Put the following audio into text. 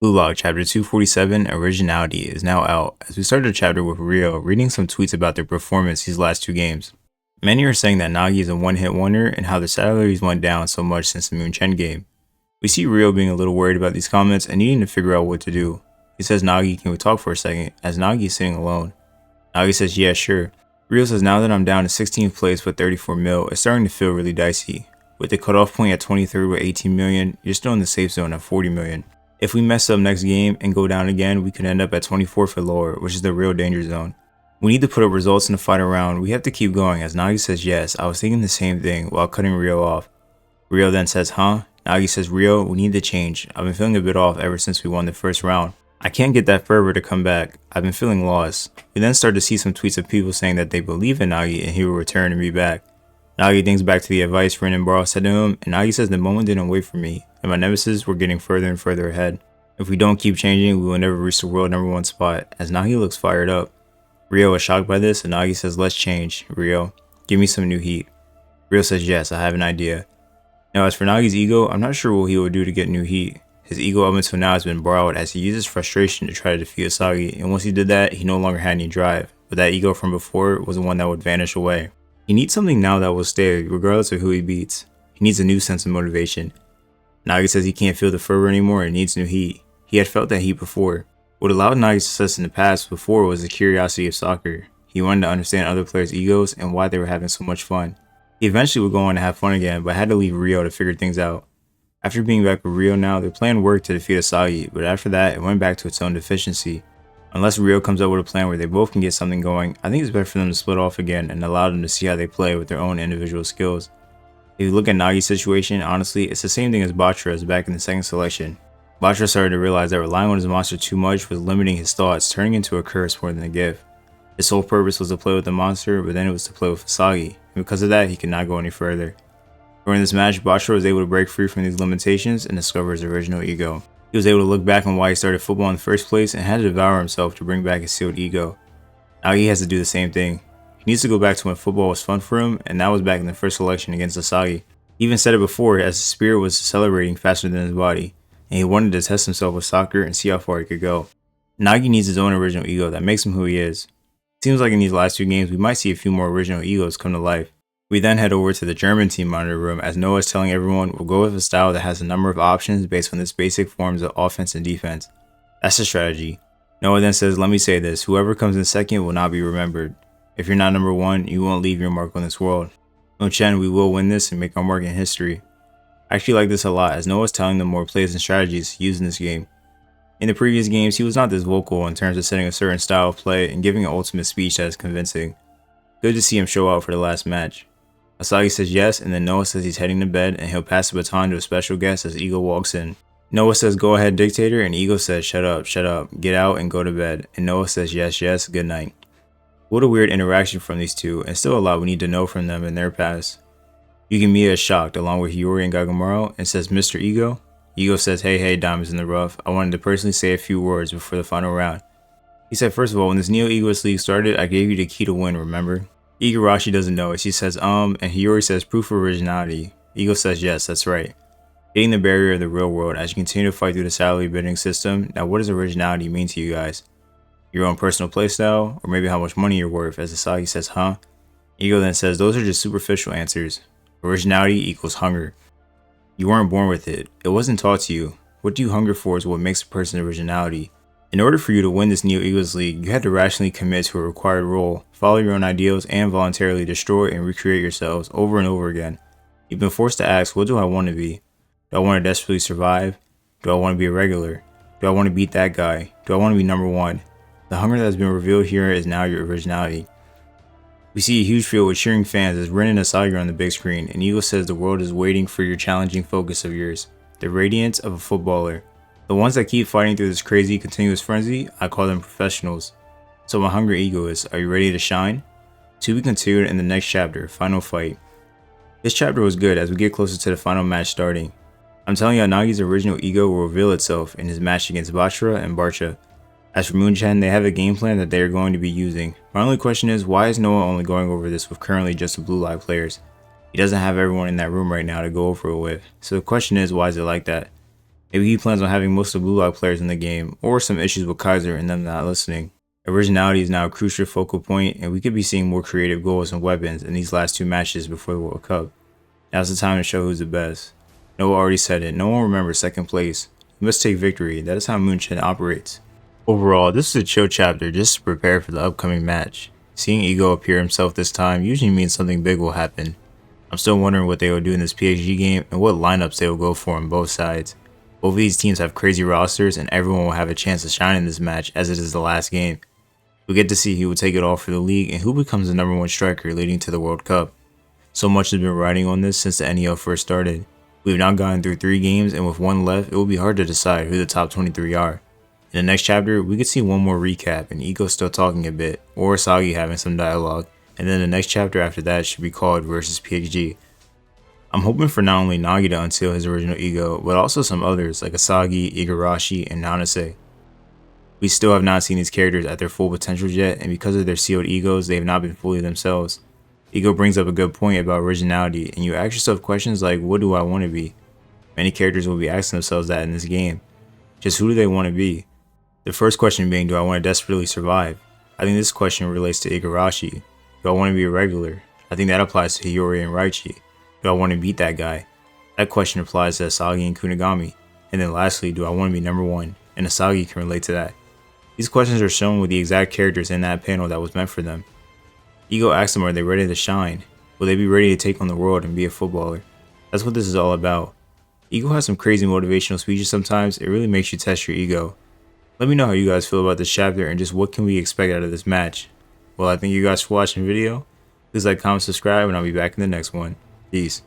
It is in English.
Bluelock Chapter 247 Originality is now out, as we started the chapter with Rio reading some tweets about their performance these last two games. Many are saying that Nagi is a one-hit wonder and how their salaries went down so much since the Munchen game. We see Rio being a little worried about these comments and needing to figure out what to do. He says, "Nagi, can we talk for a second?" as Nagi is sitting alone. Nagi says, "Yeah, sure." Rio says, "Now that I'm down to 16th place with 34 mil, it's starting to feel really dicey. With the cutoff point at 23rd with 18 million, you're still in the safe zone at 40 million. If we mess up next game and go down again, we could end up at 24th or lower, which is the real danger zone. We need to put up results in the fight around. We have to keep going," as Nagi says, "Yes, I was thinking the same thing," while cutting Rio off. Rio then says, "Huh?" Nagi says, "Rio, we need to change. I've been feeling a bit off ever since we won the first round. I can't get that fervor to come back. I've been feeling lost." We then start to see some tweets of people saying that they believe in Nagi and he will return and be back. Nagi thinks back to the advice Rin and Bra said to him, and Nagi says, "The moment didn't wait for me, and my nemesis were getting further and further ahead. If we don't keep changing, we will never reach the world #1 spot," as Nagi looks fired up. Rio is shocked by this, and Nagi says, "Let's change, Rio. Give me some new heat." Rio says, "Yes, I have an idea." Now, as for Nagi's ego, I'm not sure what he will do to get new heat. His ego up until now has been borrowed as he uses frustration to try to defeat Asagi, and once he did that, he no longer had any drive, but that ego from before was the one that would vanish away. He needs something now that will stay, regardless of who he beats. He needs a new sense of motivation. Nagi says he can't feel the fervor anymore and needs new heat. He had felt that heat before. What allowed Nagi's success in the past before was the curiosity of soccer. He wanted to understand other players' egos and why they were having so much fun. He eventually would go on to have fun again, but had to leave Rio to figure things out. After being back with Rio now, their plan worked to defeat Asagi, but after that, it went back to its own deficiency. Unless Rio comes up with a plan where they both can get something going, I think it's better for them to split off again and allow them to see how they play with their own individual skills. If you look at Nagi's situation, honestly, it's the same thing as Batra's back in the second selection. Batra started to realize that relying on his monster too much was limiting his thoughts, turning into a curse more than a gift. His sole purpose was to play with the monster, but then it was to play with Asagi, and because of that, he could not go any further. During this match, Batra was able to break free from these limitations and discover his original ego. He was able to look back on why he started football in the first place and had to devour himself to bring back his sealed ego. Now he has to do the same thing. He needs to go back to when football was fun for him, and that was back in the first selection against Asagi. He even said it before, as his spirit was accelerating faster than his body, and he wanted to test himself with soccer and see how far he could go. Nagi needs his own original ego that makes him who he is. It seems like in these last two games we might see a few more original egos come to life. We then head over to the German team monitor room as Noah is telling everyone we'll go with a style that has a number of options based on its basic forms of offense and defense. That's the strategy. Noah then says, "Let me say this, whoever comes in second will not be remembered. If you're not #1, you won't leave your mark on this world. Munchen, we will win this and make our mark in history." I actually like this a lot as Noah's telling them more plays and strategies used in this game. In the previous games, he was not this vocal in terms of setting a certain style of play and giving an ultimate speech that is convincing. Good to see him show out for the last match. Asagi says yes, and then Noah says he's heading to bed and he'll pass the baton to a special guest as Ego walks in. Noah says, "Go ahead, dictator," and Ego says, shut up, get out and go to bed," and Noah says, "Yes, yes, good night." What a weird interaction from these two, and still a lot we need to know from them in their past. Yukimiya is shocked along with Hiyori and Gagamaru and says, "Mr. Ego?" Ego says, hey, diamonds in the rough, I wanted to personally say a few words before the final round. He said, "First of all, when this Neo Egoist League started, I gave you the key to win, remember?" Igarashi doesn't know it. She says, and Hiyori says, "Proof of originality." Ego says, "Yes, that's right. Hitting the barrier of the real world as you continue to fight through the salary bidding system. Now what does originality mean to you guys? Your own personal playstyle, or maybe how much money you're worth?" As Asagi says, "Huh?" Ego then says, "Those are just superficial answers. Originality equals hunger. You weren't born with it. It wasn't taught to you. What do you hunger for is what makes a person's originality. In order for you to win this Neo Egoist League, you had to rationally commit to a required role, follow your own ideals, and voluntarily destroy and recreate yourselves over and over again. You've been forced to ask, what do I want to be? Do I want to desperately survive? Do I want to be a regular? Do I want to beat that guy? Do I want to be #1? The hunger that has been revealed here is now your originality." We see a huge field with cheering fans as Rin and Asagi are on the big screen, and Ego says the world is waiting for your challenging focus of yours, the radiance of a footballer. The ones that keep fighting through this crazy, continuous frenzy, I call them professionals. So my hungry egoists, are you ready to shine? To be continued in the next chapter, Final Fight. This chapter was good as we get closer to the final match starting. I'm telling you, Nagi's original ego will reveal itself in his match against Batra and Barcha. As for Munchen, they have a game plan that they are going to be using. My only question is, why is Noah only going over this with currently just the blue lock players? He doesn't have everyone in that room right now to go over it with. So the question is, why is it like that? Maybe he plans on having most of the blue lock players in the game, or some issues with Kaiser and them not listening. Originality is now a crucial focal point, and we could be seeing more creative goals and weapons in these last two matches before the World Cup. Now's the time to show who's the best. Noah already said it, no one remembers second place. You must take victory, that is how Munchen operates. Overall, this is a chill chapter just to prepare for the upcoming match. Seeing Ego appear himself this time usually means something big will happen. I'm still wondering what they will do in this PSG game and what lineups they will go for on both sides. Both of these teams have crazy rosters and everyone will have a chance to shine in this match as it is the last game. We get to see who will take it all for the league and who becomes the #1 striker leading to the World Cup. So much has been riding on this since the NEL first started. We have now gotten through 3 games and with 1 left it will be hard to decide who the top 23 are. In the next chapter we could see one more recap and Ego still talking a bit, or Asagi having some dialogue, and then the next chapter after that should be called versus PXG. I'm hoping for not only Nagi to unseal his original Ego, but also some others like Asagi, Igarashi, and Nanase. We still have not seen these characters at their full potentials yet, and because of their sealed egos, they have not been fully themselves. Ego brings up a good point about originality, and you ask yourself questions like, what do I want to be? Many characters will be asking themselves that in this game. Just who do they want to be? The first question being, do I want to desperately survive? I think this question relates to Igarashi. Do I want to be a regular? I think that applies to Hiyori and Raichi. Do I want to beat that guy? That question applies to Asagi and Kunigami. And then lastly, do I want to be #1? And Asagi can relate to that. These questions are shown with the exact characters in that panel that was meant for them. Ego asks them, are they ready to shine? Will they be ready to take on the world and be a footballer? That's what this is all about. Ego has some crazy motivational speeches sometimes, it really makes you test your ego. Let me know how you guys feel about this chapter and just what can we expect out of this match. Well, I thank you guys for watching the video. Please like, comment, subscribe, and I'll be back in the next one. Peace.